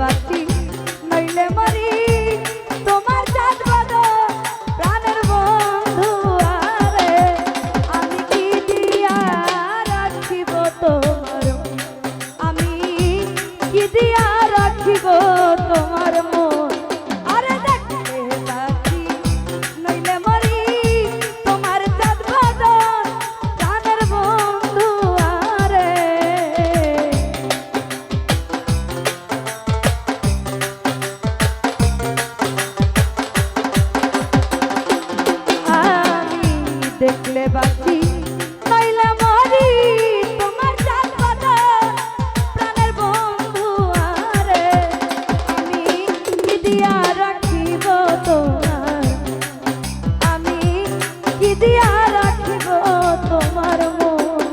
বাঁচি নইলে মরি তোমার চাঁদ বাদর প্রাণের বন্ধু আরে আমি কি দিয়া রাখিব তোমার আমি কি দিয়া রাখিব তোমার মন আরে দেখতে বাঁচি নইলে মরি তোমার চাঁদ বাদর প্রাণের বন্ধু আরে দেখলে বাঁচি নইলে মরি তোমার চাঁদ বাদর প্রাণের বন্ধু আরে আমি কি দিয়া রাখিব তোমার আমি কি দিয়া রাখিব তোমার মন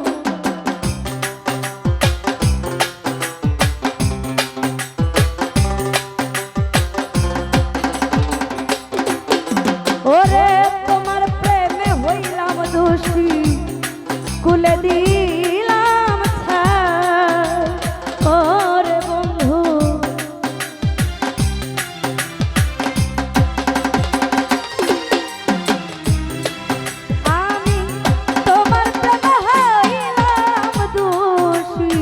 ওরে তোমার প্রেমে হইলাম দোষী কুলে দিলাম ছাই ওরে বন্ধু আমি তোমার প্রেমে হইলাম দোষী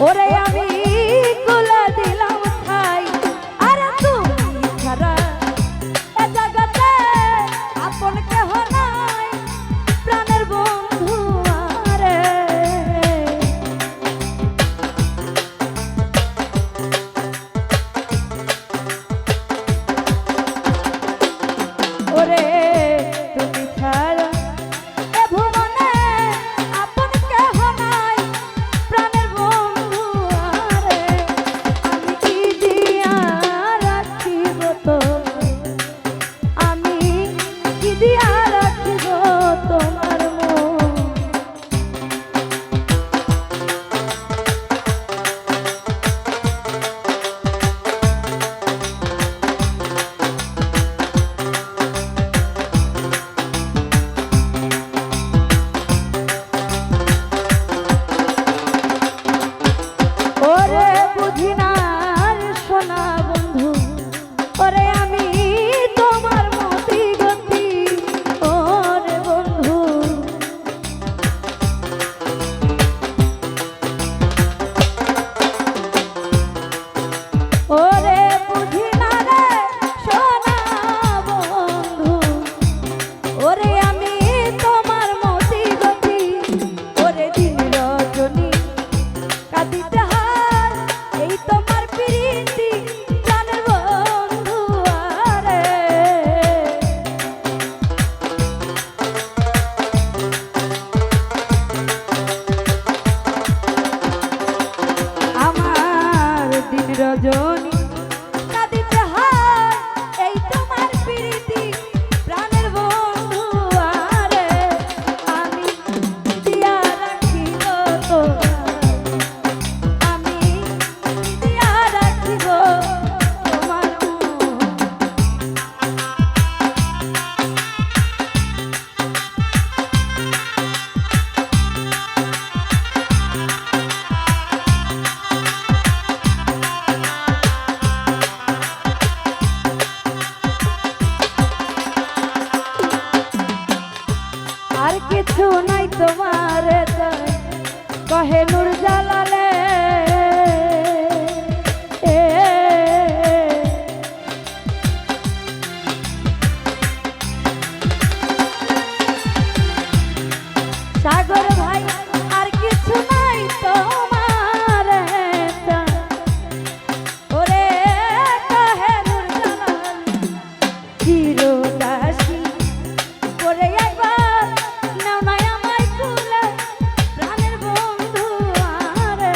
ওরে আমি কুলে দিলাম ছাই আরে তুমি ছাড়া এ জগতে আপন কেহ নাই প্রাণের বন্ধু আরে ওরে তুমি ছাড়া এ ভুবনে আপন কেহ নাই প্রাণের বন্ধু আরে আমি কি দিয়া রাখিব তোমার আমি কি দিয়া রাখিব তোমার মন ওরে বুঝি না রে সোনা বন্ধু ওরে আমি তোমার মতি গতি ওরে বন্ধু ওরে বুঝি না রে সোনা বন্ধু ওরে আমি তোমার মতি গতি ওরে দিন রজনী কাঁদিতে হয় এই তোমার প্রীতি প্রাণের বন্ধু আরে আমার দিন রজনী কাঁদিতে হয় এই তোমার প্রীতি প্রাণের বন্ধু আরে আমি দিয়া রাখিব তোমার আমি দিয়া রাখিব তোমার মন আর কিছু নাই তোমার কহে নূর জালালে সাগর ভাই আর কিছু নাই তোমার ওরে কহে নূর জালালে চিরদাসী করে একবার নাও না আমায় কুলে প্রাণের বন্ধু আরে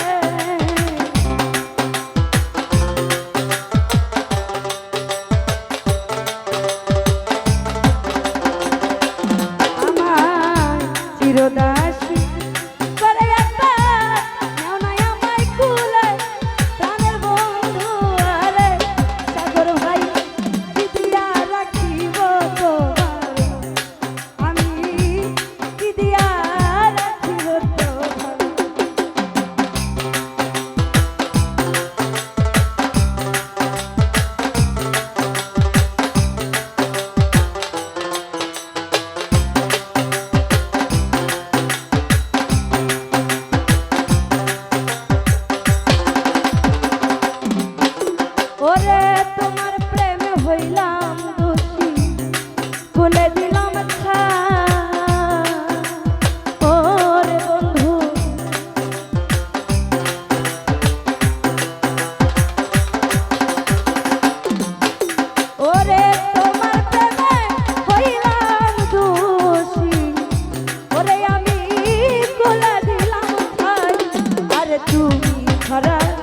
আরে তুমি ছাড়া